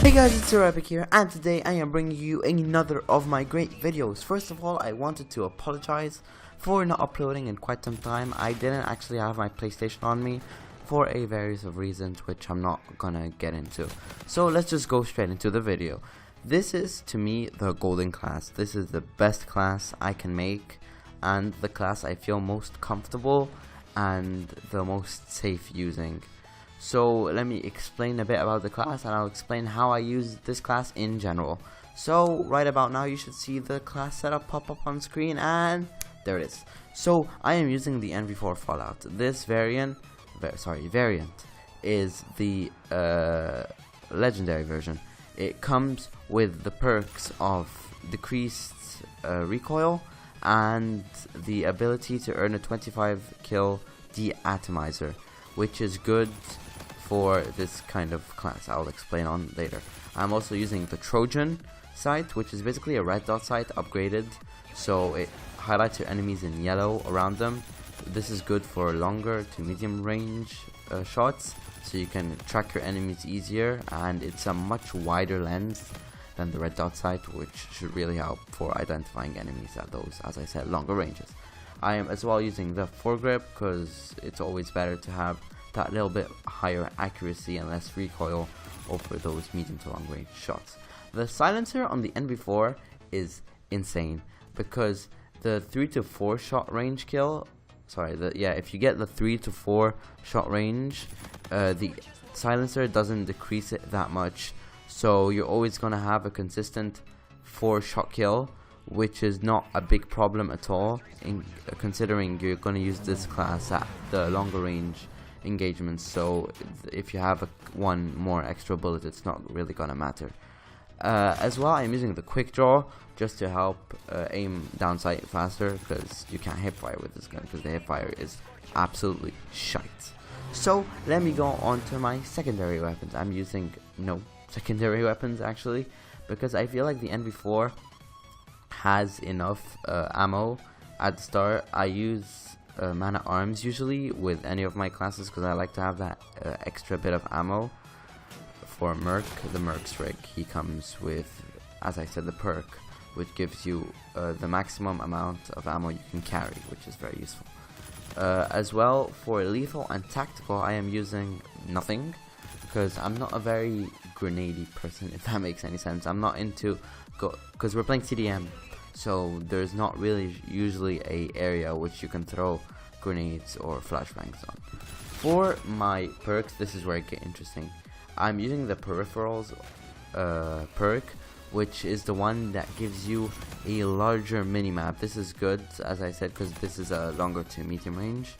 Hey guys, it's Epick here, and today I am bringing you another of my great videos. First of all, I wanted to apologize for not uploading in quite some time. I didn't actually have my PlayStation on me for a various of reasons, which I'm not gonna get into. So let's just go straight into the video. This is, to me, the golden class. This is the best class I can make, and the class I feel most comfortable and the most safe using. So let me explain a bit about the class, and I'll explain how I use this class in general. So right about now you should see the class setup pop up on screen, and there it is. So I am using the NV4 Fallout. This variant is the legendary version. It comes with the perks of decreased recoil and the ability to earn a 25 kill deatomizer, which is good for this kind of class. I'll explain on later. I'm also using the Trojan sight, which is basically a red dot sight upgraded, so it highlights your enemies in yellow around them. This is good for longer to medium range shots, so you can track your enemies easier, and it's a much wider lens than the red dot sight, which should really help for identifying enemies at those, as I said, longer ranges. I am as well using the foregrip because it's always better to have that little bit higher accuracy and less recoil over those medium to long range shots. The silencer on the NV4 is insane because the 3 to 4 shot range kill, if you get the 3 to 4 shot range, the silencer doesn't decrease it that much, so you're always gonna have a consistent 4 shot kill, which is not a big problem at all, considering you're gonna use this class at the longer range engagements. So if you have one more extra bullet, it's not really gonna matter. As well, I'm using the quick draw just to help aim down sight faster, because you can't hip fire with this gun because the hip fire is absolutely shite. So let me go on to my secondary weapons. I'm using no secondary weapons actually, because I feel like the NV4 has enough ammo at the start. I use man at arms usually with any of my classes because I like to have that extra bit of ammo. For Merc, the Merc's rig, he comes with, as I said, the perk, which gives you the maximum amount of ammo you can carry, which is very useful. As well, for lethal and tactical, I am using nothing because I'm not a very grenadey person, if that makes any sense. I'm not into because we're playing TDM, so there's not really usually a area which you can throw grenades or flashbangs on. For my perks, this is where it gets interesting. I'm using the peripherals perk, which is the one that gives you a larger minimap. This is good, as I said, because this is a longer to medium range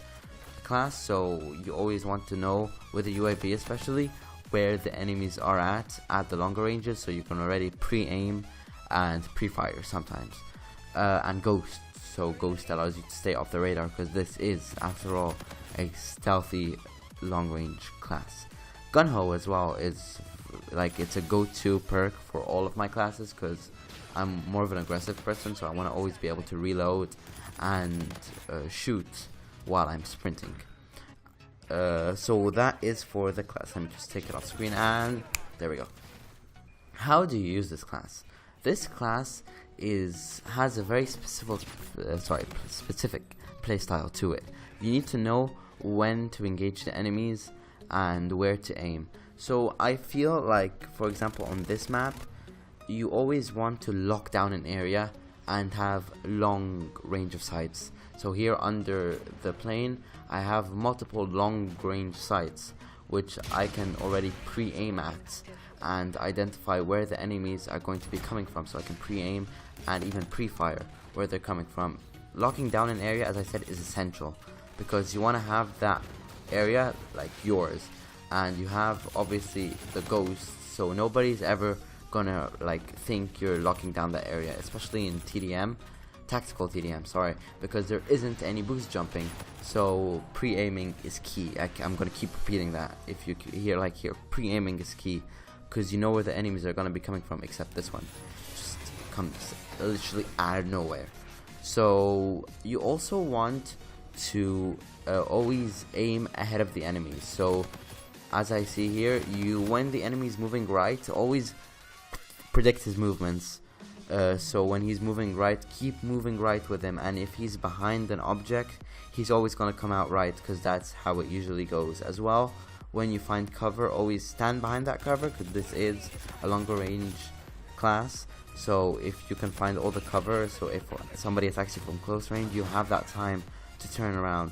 class, so you always want to know, with the UAV especially, where the enemies are at the longer ranges, so you can already pre-aim and pre-fire sometimes. And Ghost, so Ghost allows you to stay off the radar because this is, after all, a stealthy long range class. Gunho as well is like, it's a go-to perk for all of my classes because I'm more of an aggressive person, so I want to always be able to reload and shoot while I'm sprinting. So that is for the class. Let me just take it off screen, and there we go. How do you use this class? This class has a very specific playstyle to it. You need to know when to engage the enemies and where to aim. So I feel like, for example, on this map, you always want to lock down an area and have long range of sights. So here under the plane, I have multiple long range sights, which I can already pre-aim at and identify where the enemies are going to be coming from, so I can pre-aim and even pre-fire where they're coming from. Locking down an area, as I said, is essential because you want to have that area like yours, and you have obviously the ghosts, so nobody's ever gonna think you're locking down that area, especially in TDM, tactical TDM, because there isn't any boost jumping, so pre-aiming is key. I'm gonna keep repeating that. If you hear here, pre-aiming is key because you know where the enemies are gonna be coming from, except this one just comes literally out of nowhere. So you also want to always aim ahead of the enemies. So as I see here, when the enemy is moving right, always predict his movements. So when he's moving right, keep moving right with him, and if he's behind an object, he's always going to come out right, because that's how it usually goes. As well, when you find cover, always stand behind that cover, because this is a longer range class. So if you can find all the cover, so if somebody attacks you from close range, you have that time to turn around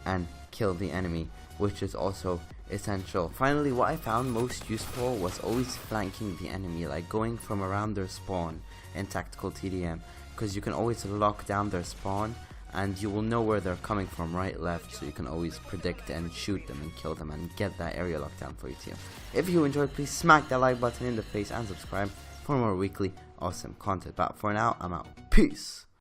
and kill the enemy, which is also essential. Finally, what I found most useful was always flanking the enemy, like going from around their spawn in tactical TDM, because you can always lock down their spawn and you will know where they're coming from, right, left, so you can always predict and shoot them and kill them and get that area locked down for your team. If you enjoyed, please smack that like button in the face and subscribe for more weekly awesome content. But for now, I'm out. Peace!